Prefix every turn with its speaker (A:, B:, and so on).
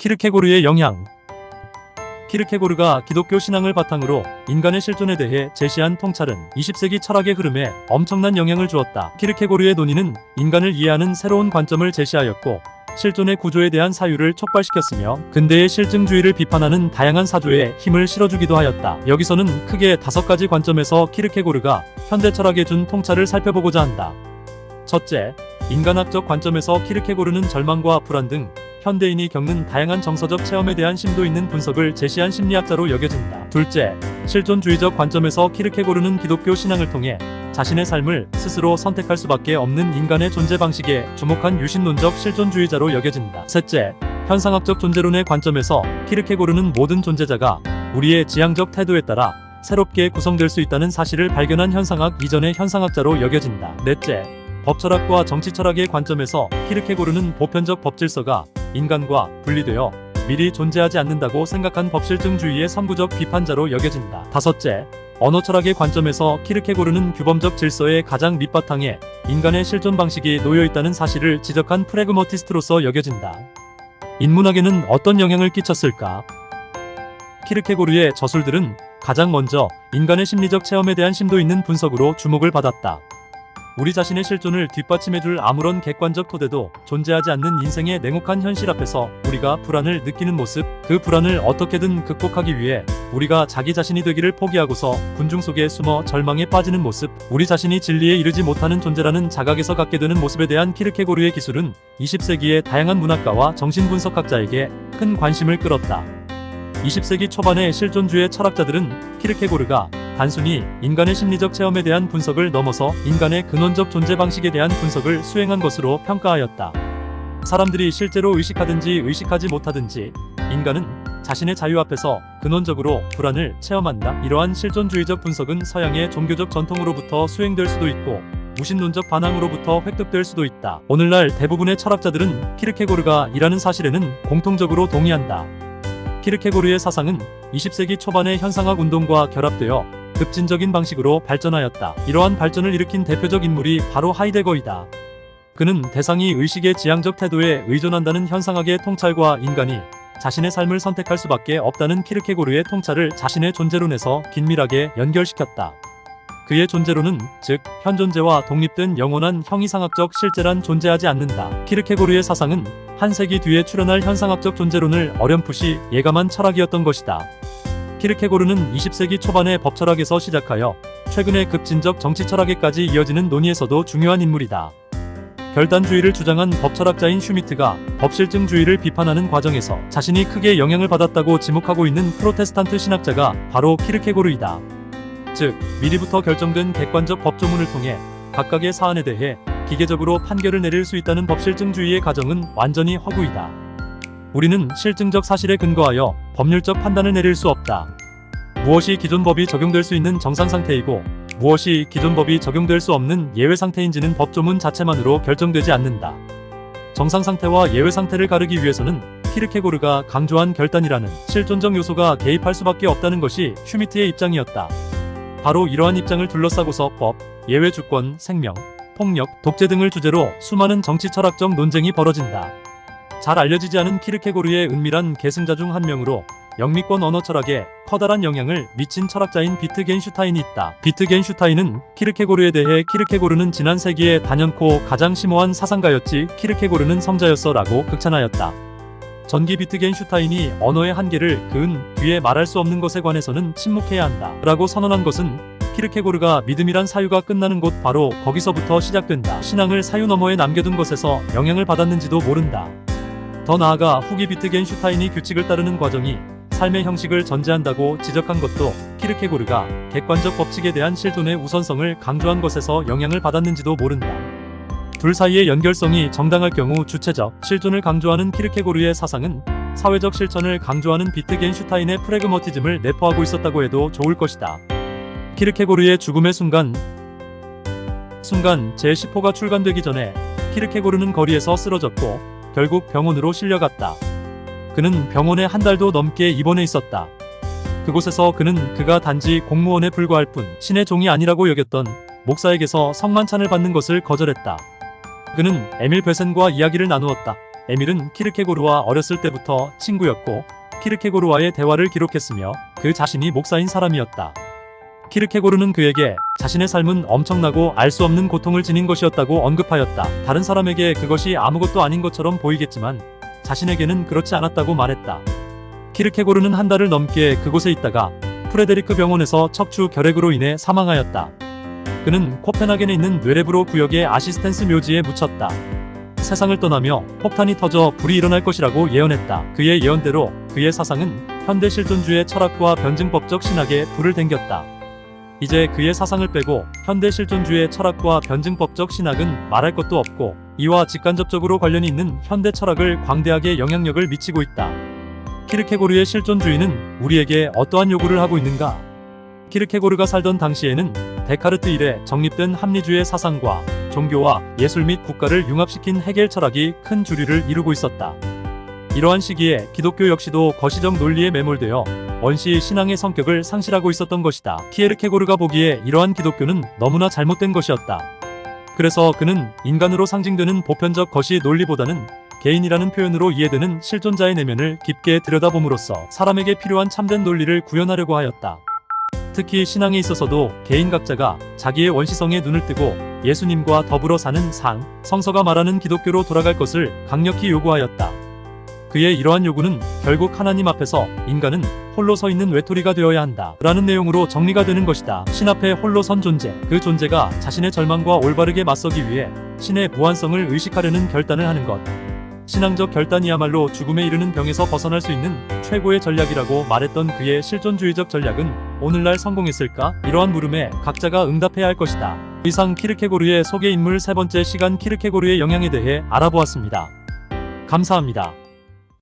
A: 키르케고르의 영향. 키르케고르가 기독교 신앙을 바탕으로 인간의 실존에 대해 제시한 통찰은 20세기 철학의 흐름에 엄청난 영향을 주었다. 키르케고르의 논의는 인간을 이해하는 새로운 관점을 제시하였고 실존의 구조에 대한 사유를 촉발시켰으며 근대의 실증주의를 비판하는 다양한 사조에 힘을 실어주기도 하였다. 여기서는 크게 5가지 관점에서 키르케고르가 현대 철학에 준 통찰을 살펴보고자 한다. 첫째, 인간학적 관점에서 키르케고르는 절망과 불안 등 현대인이 겪는 다양한 정서적 체험에 대한 심도 있는 분석을 제시한 심리학자로 여겨진다. 둘째, 실존주의적 관점에서 키르케고르는 기독교 신앙을 통해 자신의 삶을 스스로 선택할 수밖에 없는 인간의 존재 방식에 주목한 유신론적 실존주의자로 여겨진다. 셋째, 현상학적 존재론의 관점에서 키르케고르는 모든 존재자가 우리의 지향적 태도에 따라 새롭게 구성될 수 있다는 사실을 발견한 현상학 이전의 현상학자로 여겨진다. 넷째, 법철학과 정치철학의 관점에서 키르케고르는 보편적 법질서가 인간과 분리되어 미리 존재하지 않는다고 생각한 법실증주의의 선구적 비판자로 여겨진다. 다섯째, 언어철학의 관점에서 키르케고르는 규범적 질서의 가장 밑바탕에 인간의 실존 방식이 놓여있다는 사실을 지적한 프래그머티스트로서 여겨진다. 인문학에는 어떤 영향을 끼쳤을까? 키르케고르의 저술들은 가장 먼저 인간의 심리적 체험에 대한 심도 있는 분석으로 주목을 받았다. 우리 자신의 실존을 뒷받침해줄 아무런 객관적 토대도 존재하지 않는 인생의 냉혹한 현실 앞에서 우리가 불안을 느끼는 모습, 그 불안을 어떻게든 극복하기 위해 우리가 자기 자신이 되기를 포기하고서 군중 속에 숨어 절망에 빠지는 모습, 우리 자신이 진리에 이르지 못하는 존재라는 자각에서 갖게 되는 모습에 대한 키르케고르의 기술은 20세기의 다양한 문학가와 정신분석학자에게 큰 관심을 끌었다. 20세기 초반의 실존주의 철학자들은 키르케고르가 단순히 인간의 심리적 체험에 대한 분석을 넘어서 인간의 근원적 존재 방식에 대한 분석을 수행한 것으로 평가하였다. 사람들이 실제로 의식하든지 의식하지 못하든지 인간은 자신의 자유 앞에서 근원적으로 불안을 체험한다. 이러한 실존주의적 분석은 서양의 종교적 전통으로부터 수행될 수도 있고 무신론적 반항으로부터 획득될 수도 있다. 오늘날 대부분의 철학자들은 키르케고르가 이라는 사실에는 공통적으로 동의한다. 키르케고르의 사상은 20세기 초반의 현상학 운동과 결합되어 급진적인 방식으로 발전하였다. 이러한 발전을 일으킨 대표적 인물이 바로 하이데거이다. 그는 대상이 의식의 지향적 태도에 의존한다는 현상학의 통찰과 인간이 자신의 삶을 선택할 수밖에 없다는 키르케고르의 통찰을 자신의 존재론에서 긴밀하게 연결시켰다. 그의 존재론은 즉 현존재와 독립된 영원한 형이상학적 실제란 존재하지 않는다. 키르케고르의 사상은 한 세기 뒤에 출현할 현상학적 존재론을 어렴풋이 예감한 철학이었던 것이다. 키르케고르는 20세기 초반의 법철학에서 시작하여 최근의 급진적 정치철학에까지 이어지는 논의에서도 중요한 인물이다. 결단주의를 주장한 법철학자인 슈미트가 법실증주의를 비판하는 과정에서 자신이 크게 영향을 받았다고 지목하고 있는 프로테스탄트 신학자가 바로 키르케고르이다. 즉, 미리부터 결정된 객관적 법조문을 통해 각각의 사안에 대해 기계적으로 판결을 내릴 수 있다는 법실증주의의 가정은 완전히 허구이다. 우리는 실증적 사실에 근거하여 법률적 판단을 내릴 수 없다. 무엇이 기존 법이 적용될 수 있는 정상 상태이고 무엇이 기존 법이 적용될 수 없는 예외 상태인지는 법조문 자체만으로 결정되지 않는다. 정상 상태와 예외 상태를 가르기 위해서는 키르케고르가 강조한 결단이라는 실존적 요소가 개입할 수밖에 없다는 것이 슈미트의 입장이었다. 바로 이러한 입장을 둘러싸고서 법, 예외 주권, 생명, 폭력, 독재 등을 주제로 수많은 정치-철학적 논쟁이 벌어진다. 잘 알려지지 않은 키르케고르의 은밀한 계승자 중 한 명으로 영미권 언어철학에 커다란 영향을 미친 철학자인 비트겐슈타인이 있다. 비트겐슈타인은 키르케고르에 대해 키르케고르는 지난 세기에 단연코 가장 심오한 사상가였지 키르케고르는 성자였어 라고 극찬하였다. 전기 비트겐슈타인이 언어의 한계를 그은 뒤에 말할 수 없는 것에 관해서는 침묵해야 한다 라고 선언한 것은 키르케고르가 믿음이란 사유가 끝나는 곳 바로 거기서부터 시작된다. 신앙을 사유 너머에 남겨둔 것에서 영향을 받았는지도 모른다. 더 나아가 후기 비트겐슈타인이 규칙을 따르는 과정이 삶의 형식을 전제한다고 지적한 것도 키르케고르가 객관적 법칙에 대한 실존의 우선성을 강조한 것에서 영향을 받았는지도 모른다. 둘 사이의 연결성이 정당할 경우 주체적 실존을 강조하는 키르케고르의 사상은 사회적 실천을 강조하는 비트겐슈타인의 프래그머티즘을 내포하고 있었다고 해도 좋을 것이다. 키르케고르의 죽음의 순간 제10호가 출간되기 전에 키르케고르는 거리에서 쓰러졌고 결국 병원으로 실려갔다. 그는 병원에 한 달도 넘게 입원해 있었다. 그곳에서 그는 그가 단지 공무원에 불과할 뿐 신의 종이 아니라고 여겼던 목사에게서 성만찬을 받는 것을 거절했다. 그는 에밀 베센과 이야기를 나누었다. 에밀은 키르케고르와 어렸을 때부터 친구였고 키르케고르와의 대화를 기록했으며 그 자신이 목사인 사람이었다. 키르케고르는 그에게 자신의 삶은 엄청나고 알 수 없는 고통을 지닌 것이었다고 언급하였다. 다른 사람에게 그것이 아무것도 아닌 것처럼 보이겠지만 자신에게는 그렇지 않았다고 말했다. 키르케고르는 한 달을 넘게 그곳에 있다가 프레데리크 병원에서 척추 결핵으로 인해 사망하였다. 그는 코펜하겐에 있는 뇌레브로 구역의 아시스텐스 묘지에 묻혔다. 세상을 떠나며 폭탄이 터져 불이 일어날 것이라고 예언했다. 그의 예언대로 그의 사상은 현대 실존주의 철학과 변증법적 신학에 불을 댕겼다. 이제 그의 사상을 빼고 현대 실존주의 철학과 변증법적 신학은 말할 것도 없고 이와 직간접적으로 관련이 있는 현대 철학을 광대하게 영향력을 미치고 있다. 키르케고르의 실존주의는 우리에게 어떠한 요구를 하고 있는가? 키르케고르가 살던 당시에는 데카르트 이래 정립된 합리주의 사상과 종교와 예술 및 국가를 융합시킨 헤겔 철학이 큰 주류를 이루고 있었다. 이러한 시기에 기독교 역시도 거시적 논리에 매몰되어 원시 신앙의 성격을 상실하고 있었던 것이다. 키르케고르가 보기에 이러한 기독교는 너무나 잘못된 것이었다. 그래서 그는 인간으로 상징되는 보편적 거시 논리보다는 개인이라는 표현으로 이해되는 실존자의 내면을 깊게 들여다봄으로써 사람에게 필요한 참된 논리를 구현하려고 하였다. 특히 신앙에 있어서도 개인 각자가 자기의 원시성에 눈을 뜨고 예수님과 더불어 사는 상, 성서가 말하는 기독교로 돌아갈 것을 강력히 요구하였다. 그의 이러한 요구는 결국 하나님 앞에서 인간은 홀로 서 있는 외톨이가 되어야 한다 라는 내용으로 정리가 되는 것이다. 신 앞에 홀로 선 존재, 그 존재가 자신의 절망과 올바르게 맞서기 위해 신의 무한성을 의식하려는 결단을 하는 것. 신앙적 결단이야말로 죽음에 이르는 병에서 벗어날 수 있는 최고의 전략이라고 말했던 그의 실존주의적 전략은 오늘날 성공했을까? 이러한 물음에 각자가 응답해야 할 것이다. 이상 키르케고르의 소개 인물 세 번째 시간 키르케고르의 영향에 대해 알아보았습니다. 감사합니다.